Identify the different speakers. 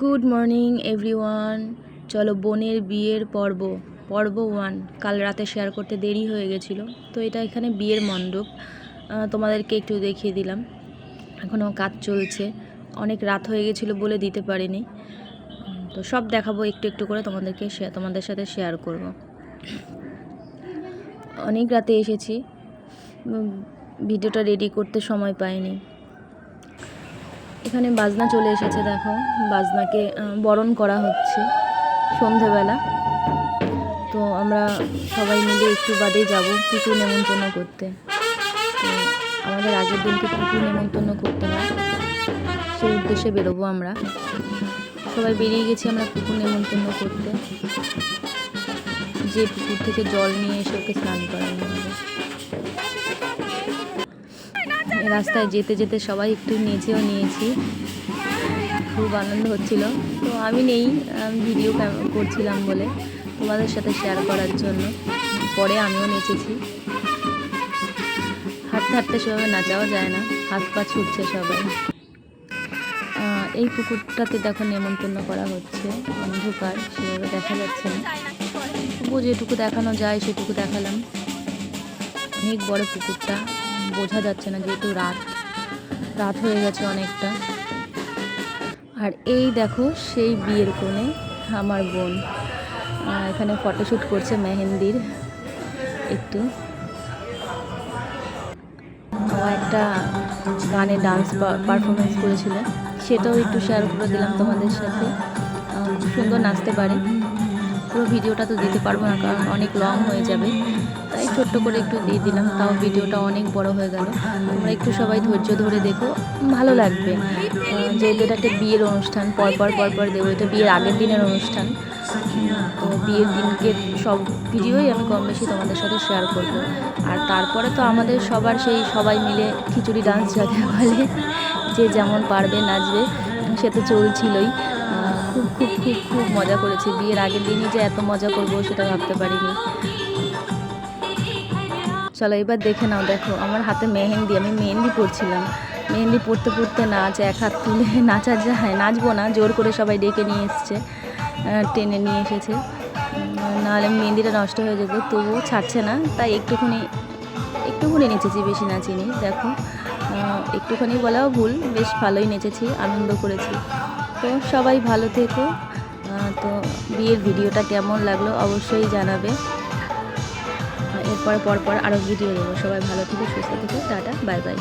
Speaker 1: Good morning everyone. চলো বোনের বিয়ের পর্ব 1 কাল রাতে শেয়ার করতে দেরি হয়ে গেছিলো, তো এটা এখানে বিয়ের মণ্ডপ। তোমাদেরকে একটু দেখিয়ে দিলাম। এখনও কাজ চলছে, অনেক রাত হয়ে গেছিলো বলে দিতে পারিনি। তো সব দেখাবো একটু একটু করে তোমাদের সাথে শেয়ার করব। অনেক রাতে এসেছি, ভিডিওটা রেডি করতে সময় পাইনি। এখানে বাজনা চলে এসেছে, দেখো বাজনাকে বরণ করা হচ্ছে সন্ধেবেলা। তো আমরা সবাই মিলে একটু বাদেই যাব পুকুর নেমন্তন্ন করতে। তো আমাদের আগের দিনকে পুকুর নেমন্তন্ন করতে হয়, সেই উদ্দেশ্যে বেরোবো আমরা। সবাই বেরিয়ে গেছি আমরা পুকুর নেমন্তন্ন করতে, যে পুকুর থেকে জল নিয়ে এসে ওকে স্নান করানো হবে। রাস্তায় যেতে যেতে সবাই একটু নেচেও নিয়েছি, খুব আনন্দ হচ্ছিল। তো আমি নেই, ভিডিও করছিলাম বলে তোমাদের সাথে শেয়ার করার জন্য। পরে আমিও নেচেছি। হাঁটতে হাঁটতে সেভাবে নাচাও যায় না, হাত পা ছুটছে সবাই। এই পুকুরটাতে দেখো নেমন্তন্ন করা হচ্ছে, অন্ধকার সেভাবে দেখা যাচ্ছে না, তবুও যেটুকু দেখানো যায় সেটুকু দেখালাম। অনেক বড় পুকুরটা, বোঝা যাচ্ছে না যেহেতু রাত হয়ে গেছে অনেকটা। আর এই দেখো সেই বিয়ের কোণে আমার বোন এখানে ফটোশ্যুট করছে মেহেন্দির। একটু একটা গানে ডান্স পারফরমেন্স করেছিল, সেটাও একটু শেয়ার করে দিলাম তোমাদের সাথে। সুন্দর নাচতে পারে। পুরো ভিডিওটা তো দিতে পারবো না, কারণ অনেক লং হয়ে যাবে, তাই ছোট্ট করে একটু দিয়ে দিলাম। তাও ভিডিওটা অনেক বড় হয়ে গেল। তোমরা একটু সবাই ধৈর্য ধরে দেখো, ভালো লাগবে। যেহেতু এটা একটা বিয়ের অনুষ্ঠান, পরপর দেবো। এটা বিয়ের আগের দিনের অনুষ্ঠান, তো বিয়ের দিনকে সব ভিডিওই আমি কম বেশি তোমাদের সাথে শেয়ার করব। আর তারপরে তো আমাদের সবাই মিলে খিচুড়ি ডান্স যাকে বলে, যে যেমন পারবে নাচবে, সে তো চলছিলই। খুব খুব খুব খুব মজা করেছি। বিয়ের আগের দিনই যে এত মজা করবো সেটা ভাবতে পারিনি। চলো এবার দেখে নাও। দেখো আমার হাতে মেহেন্দি, আমি মেহেন্দি পরছিলাম। মেহেন্দি পরতে পরতে নাচ, এক হাত তুলে নাচা যায়। নাচবো না, জোর করে সবাই ডেকে নিয়ে এসছে, টেনে নিয়ে এসেছে, নাহলে মেহেন্দিটা নষ্ট হয়ে যেত। তবুও ছাড়ছে না, তাই একটুখানি নেচেছি, বেশি নাচিনি। দেখো একটুখানি বলাও ভুল, বেশ ভালোই নেচেছি, আনন্দ করেছি। তো সবাই ভালো থেকো। তো বিয়ের ভিডিওটা কেমন লাগলো অবশ্যই জানাবে। এরপর পরপর আরও ভিডিও দেবো। সবাই ভালো থেকো, সুস্থ থেকো, টাটা, বাই বাই।